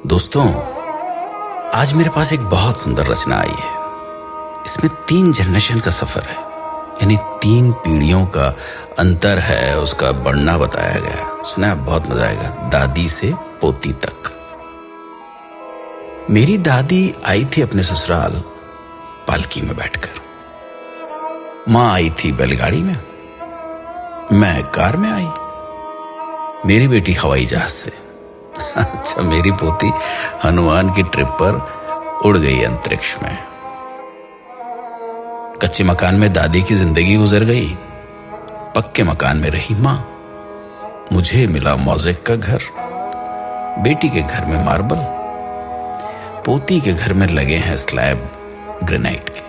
दोस्तों, आज मेरे पास एक बहुत सुंदर रचना आई है। इसमें 3 जनरेशन का सफर है, यानी 3 पीढ़ियों का अंतर है, उसका बढ़ना बताया गया है। सुना, बहुत मजा आएगा। दादी से पोती तक। मेरी दादी आई थी अपने ससुराल पालकी में बैठकर। माँ आई थी बैलगाड़ी में, मैं कार में आई, मेरी बेटी हवाई जहाज से। अच्छा, मेरी पोती हनुमान की ट्रिप पर उड़ गई अंतरिक्ष में। कच्चे मकान में दादी की जिंदगी गुजर गई, पक्के मकान में रही मां। मुझे मिला मोज़ेक का घर, बेटी के घर में मार्बल, पोती के घर में लगे हैं स्लैब ग्रेनाइट के।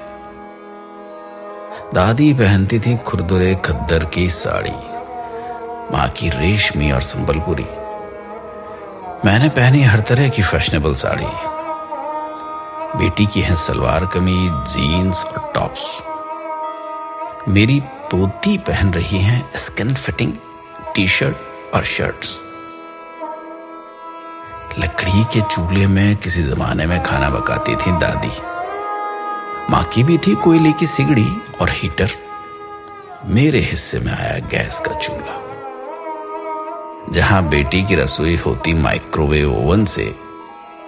दादी पहनती थी खुरदुरे खद्दर की साड़ी, मां की रेशमी और संबलपुरी। मैंने पहनी हर तरह की फैशनेबल साड़ी। बेटी की है सलवार कमीज, जीन्स और टॉप्स। मेरी पोती पहन रही है स्किन फिटिंग टी शर्ट और शर्ट्स। लकड़ी के चूल्हे में किसी जमाने में खाना पकाती थी दादी। मां की भी थी कोयले की सिगड़ी और हीटर। मेरे हिस्से में आया गैस का चूल्हा। जहां बेटी की रसोई होती माइक्रोवेव ओवन से,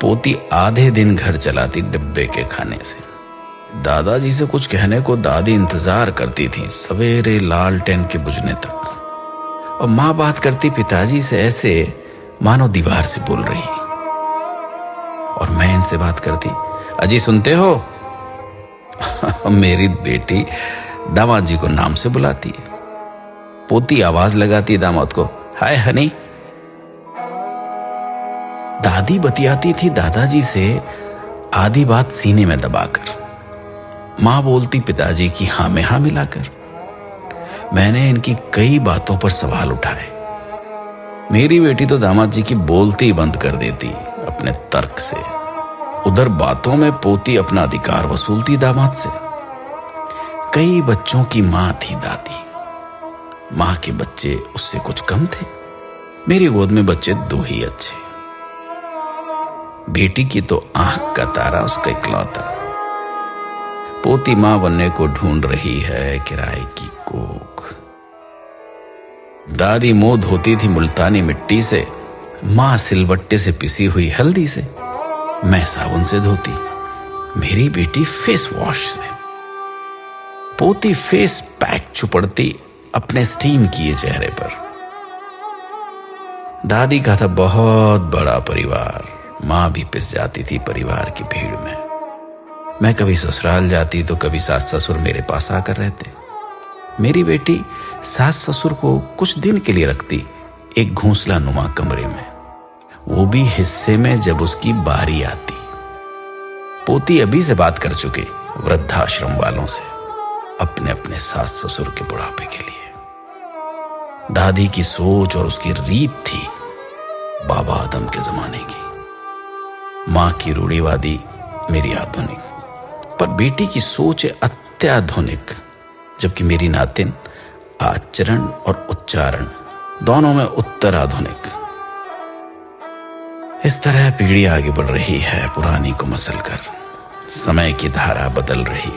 पोती आधे दिन घर चलाती डिब्बे के खाने से। दादाजी से कुछ कहने को दादी इंतजार करती थी सवेरे लालटेन के बुझने तक, और मां बात करती पिताजी से ऐसे मानो दीवार से बोल रही। और मैं इनसे बात करती, अजी सुनते हो? मेरी बेटी दामाद जी को नाम से बुलाती है। पोती आवाज लगाती दामाद को, हाय हनी। दादी बतियाती थी दादाजी से आधी बात सीने में दबाकर। मां बोलती पिताजी की हां में हां मिलाकर। मैंने इनकी कई बातों पर सवाल उठाए। मेरी बेटी तो दामाद जी की बोलती ही बंद कर देती अपने तर्क से। उधर बातों में पोती अपना अधिकार वसूलती दामाद से। कई बच्चों की मां थी दादी। मां के बच्चे उससे कुछ कम थे। मेरी गोद में बच्चे 2 ही अच्छे। बेटी की तो आंख का तारा उसका इकलौता। पोती मां बनने को ढूंढ रही है किराए की कोख। दादी मुंह धोती थी मुल्तानी मिट्टी से, मां सिलबट्टे से पिसी हुई हल्दी से, मैं साबुन से धोती, मेरी बेटी फेस वॉश से। पोती फेस पैक चुपड़ती अपने स्टीम किए चेहरे पर। दादी का था बहुत बड़ा परिवार। मां भी पिस जाती थी परिवार की भीड़ में। मैं कभी ससुराल जाती तो कभी सास ससुर मेरे पास आकर रहते। मेरी बेटी सास ससुर को कुछ दिन के लिए रखती एक घोंसला नुमा कमरे में, वो भी हिस्से में जब उसकी बारी आती। पोती अभी से बात कर चुकी वृद्धाश्रम वालों से अपने अपने सास ससुर के बुढ़ापे के लिए। दादी की सोच और उसकी रीत थी बाबा आदम के जमाने की। मां की रूढ़िवादी, मेरी आधुनिक। पर बेटी की सोच है अत्याधुनिक, जबकि मेरी नातिन आचरण और उच्चारण दोनों में उत्तर आधुनिक। इस तरह पीढ़ी आगे बढ़ रही है पुरानी को मसल कर। समय की धारा बदल रही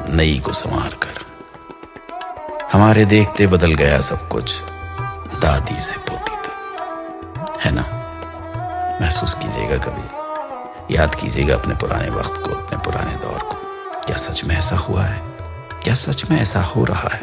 नई को संवार कर। हमारे देखते बदल गया सब कुछ, दादी से पोती तक, है ना? महसूस कीजिएगा, कभी याद कीजिएगा अपने पुराने वक्त को, अपने पुराने दौर को। क्या सच में ऐसा हुआ है? क्या सच में ऐसा हो रहा है?